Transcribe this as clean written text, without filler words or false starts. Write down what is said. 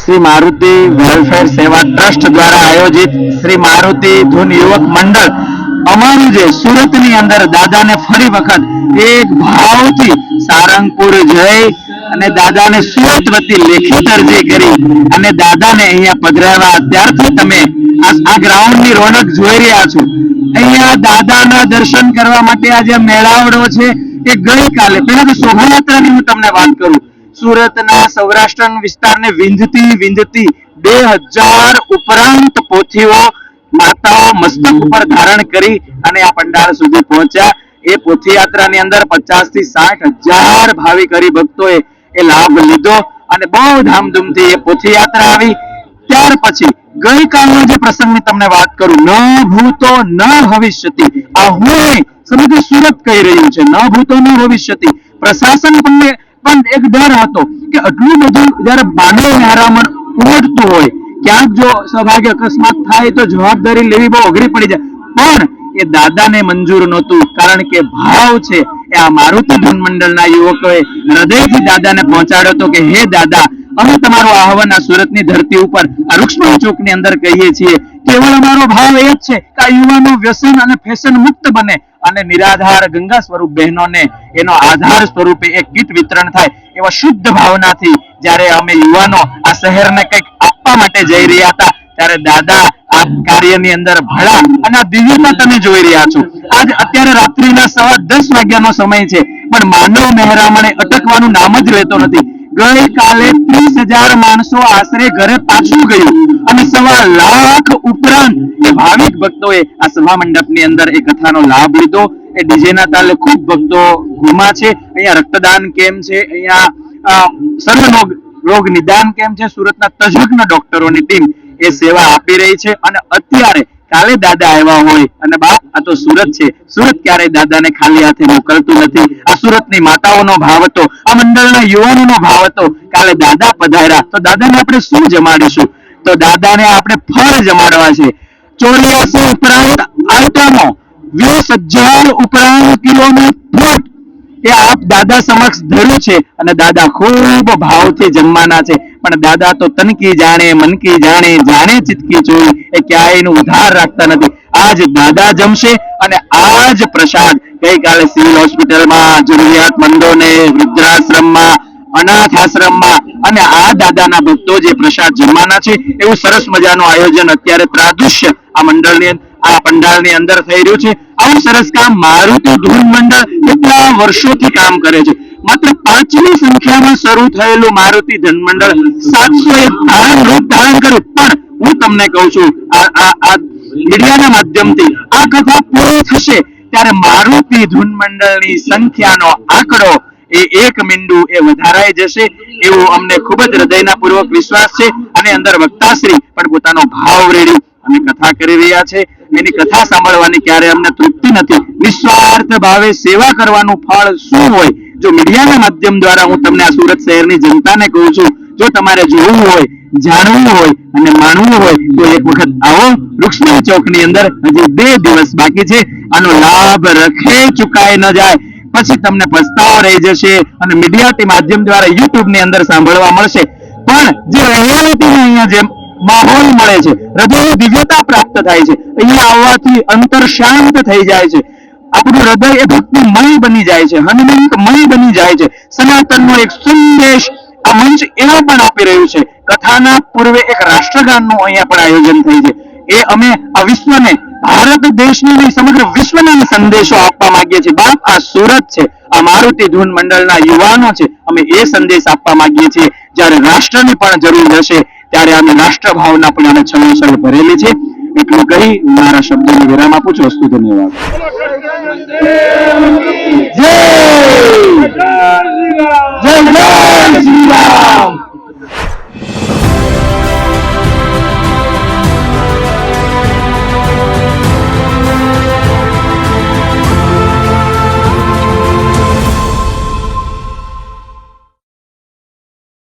Shri Maruti welfare सेवा trust द्वारा आयोजित श्री मारुति धून युवक मंडल अमरु जे सूरतनी अंदर दादाने फरी वखत एक भावथी सारंगपुर जई અને દાદાને સુરત વતી લેખિત અરજી કરી અને દાદાને અહીંયા પધરાવ્યા। ત્યારથી તમે આ ગ્રાઉન્ડની રોનક જોઈ રહ્યા છો। અહીંયા દાદાના દર્શન કરવા માટે આ જે મેળાવડો છે એ ગઈકાલે, પહેલા તો શોભાયાત્રાની હું તમને વાત કરું, સુરતના સૌરાષ્ટ્ર વિસ્તારને વિંધતી 2000 ઉપરાંત પોથીઓ માતાઓ મસ્તક ઉપર ધારણ કરી અને આ પંડાળ સુધી પહોંચ્યા। એ પોથી યાત્રાની અંદર 50 થી 60 હજાર ભાવિક હરિભક્તોએ એ લાભ લીધો અને બહુ ધામધૂમથી એ પોથી યાત્રા આવી। ત્યાર પછી ગઈકાલનો જે પ્રસંગની તમને વાત કરું, ન ભૂતો ન ભવિષ્યતિ, આ હું સમગ્ર સુરત કહી રહ્યું છે, ન ભૂતો ન ભવિષ્યતિ। પ્રશાસન પણ એક ડર હતો કે આટલું બધું જયારે માનવ મહેરામણ ઉમટતું હોય, ક્યાંક જો સૌભાગ્ય અકસ્માત થાય તો જવાબદારી લેવી બહુ અઘરી પડી જાય, પણ એ દાદાને મંજૂર નહોતું, કારણ કે ભાવ છે એ આ મારુતિ ધૂન મંડળના યુવકોએ હૃદયથી દાદાને પહોંચાડ્યો હતો કે હે દાદા, અમે તમારું આહવાન આ સુરતની ધરતી ઉપર આ રૂક્ષ્મણી ચોકની અંદર કહીએ છીએ। કેવળ અમારો ભાવ એ જ છે કે આ યુવાનો વ્યસન અને ફેશન મુક્ત બને અને નિરાધાર ગંગા સ્વરૂપ બહેનોને એનો આધાર સ્વરૂપે એક કીટ વિતરણ થાય, એવા શુદ્ધ ભાવનાથી જ્યારે અમે યુવાનો આ શહેરને કંઈક આપવા માટે જઈ રહ્યા હતા ત્યારે દાદા આ કાર્યની અંદર ભળા અને આ દિવ્યતા તમે જોઈ રહ્યા છો। આજ અત્યારે રાત્રિના 10:15 વાગ્યાનો સમય છે, પણ માનવ મહેરામણે અટકવાનું નામ જ લેતો નથી। ગઈકાલે 30,000 માણસો આશરે ઘરે પાછું ગયું અને 1.25 લાખ ઉપરાંત એ ભાવિક ભક્તોએ આ સભા મંડપની અંદર એ કથાનો લાભ લીધો। એ ડીજેના તાલે ખૂબ ભક્તો ઘૂમા છે। અહીંયા રક્તદાન કેમ્પ છે, અહીંયા સર્વ રોગ નિદાન કેમ્પ છે, સુરતના તજજ્ઞ ડોક્ટરોની ટીમ એ સેવા આપી રહી છે। અને અત્યારે કાલે દાદા આવ્યા હોય અને બાપ આ તો સુરત છે, સુરત ક્યારેય દાદાને ખાલી હાથે મોકલતું નથી। આ સુરતની માતાઓનો ભાવ હતો, આ મંડળના યુવાનોનો ભાવ હતો। કાલે દાદા પધાર્યા તો દાદાને આપણે શું જમાડીશું? તો દાદાને આપણે ફળ જમાડવા છે। 84 ઉપરાંત આઈટમો, 20,000 ઉપરાંત કિલોનું ફ્રૂટ એ આપ દાદા સમક્ષ ધર્યું છે અને દાદા ખૂબ ભાવથી જમવાના છે। પણ દાદા તો તનકી જાણે મનકી જાણે, જાણે ચિતકી ચોરી, એ ક્યાંયનું ઉધાર રાખતા નથી। આજ દાદા જમશે અને આજ પ્રસાદ ગઈકાલે સિવિલ હોસ્પિટલમાં, જરૂરિયાતમંદોને, વૃદ્ધાશ્રમમાં, અનાથ આશ્રમમાં અને આ દાદાના ભક્તો જે પ્રસાદ જમવાના છે એવું સરસ મજાનું આયોજન અત્યારે ત્રાદૃશ્ય આ મંડળની આ પંડાળની અંદર થઈ રહ્યું છે। આવું સરસ કામ મારુતિ ધૂન મંડળ કેટલા વર્ષોથી કામ કરે છે। માત્ર 5ની સંખ્યામાં શરૂ થયેલું મારુતિ ધૂન મંડળ 701 રૂપ ધારણ કર્યું। પણ હું તમને કહું છું, આ મીડિયાના માધ્યમથી આ કથા પૂરી થશે ત્યારે મારુતિ ધૂન મંડળની સંખ્યાનો આંકડો એ 1 મીંડું એ વધારાઈ જશે એવું અમને ખૂબ જ હૃદયના પૂર્વક વિશ્વાસ છે। અને અંદર વક્તાશ્રી પણ પોતાનો ભાવ રેડી અને કથા કરી રહ્યા છે। એની કથા સાંભળવાની ક્યારે અમને તૃપ્તિ નથી। નિસ્વાર્થ ભાવે સેવા કરવાનું ફળ શું હોય? જો મીડિયાના માધ્યમ દ્વારા હું તમને આ સુરત શહેરની જનતાને કહું છું, જો તમારે જોવું હોય, જાણવું હોય અને માણવું હોય તો એક વખત આવો રૂક્ષ્મણી ચોકની અંદર। હજી 2 દિવસ બાકી છે, આનો લાભ રખે ચુકાઈ ન જાય, પછી તમને પસ્તાવો રહી જશે અને મીડિયા માધ્યમ દ્વારા યુટ્યુબ ની અંદર સાંભળવા મળશે। પણ જે રિયાલિટી અહીંયા જે માહોલ મળે છે, હૃદયની દિવ્યતા પ્રાપ્ત થાય છે, અહીંયા આવવાથી અંતર શાંત થઈ જાય છે, આપણું હૃદય એ ભક્તિમય બની જાય છે, હનુમંતમય બની જાય છે। સનાતનનો એક સંદેશ આ મંચ એવો પણ આપી રહ્યું છે। કથાના પૂર્વે એક રાષ્ટ્રગાનનું અહીંયા પણ આયોજન થઈ છે। એ અમે આ વિશ્વને, ભારત દેશને નહીં સમગ્ર વિશ્વને સંદેશો આપવા માંગીએ છીએ। બાપ આ સુરત છે, આ મારુતિ ધૂન મંડળના યુવાનો છે, અમે એ સંદેશ આપવા માંગીએ છીએ। જ્યારે રાષ્ટ્રની પણ જરૂર હશે ત્યારે અમે રાષ્ટ્ર ભાવના પણ અમે છલોછલ ભરેલી છે। એટલું કહી મારા શબ્દોને વિરામ આપું છું। અસ્તુ, ધન્યવાદ। જય જય શ્રી રામ।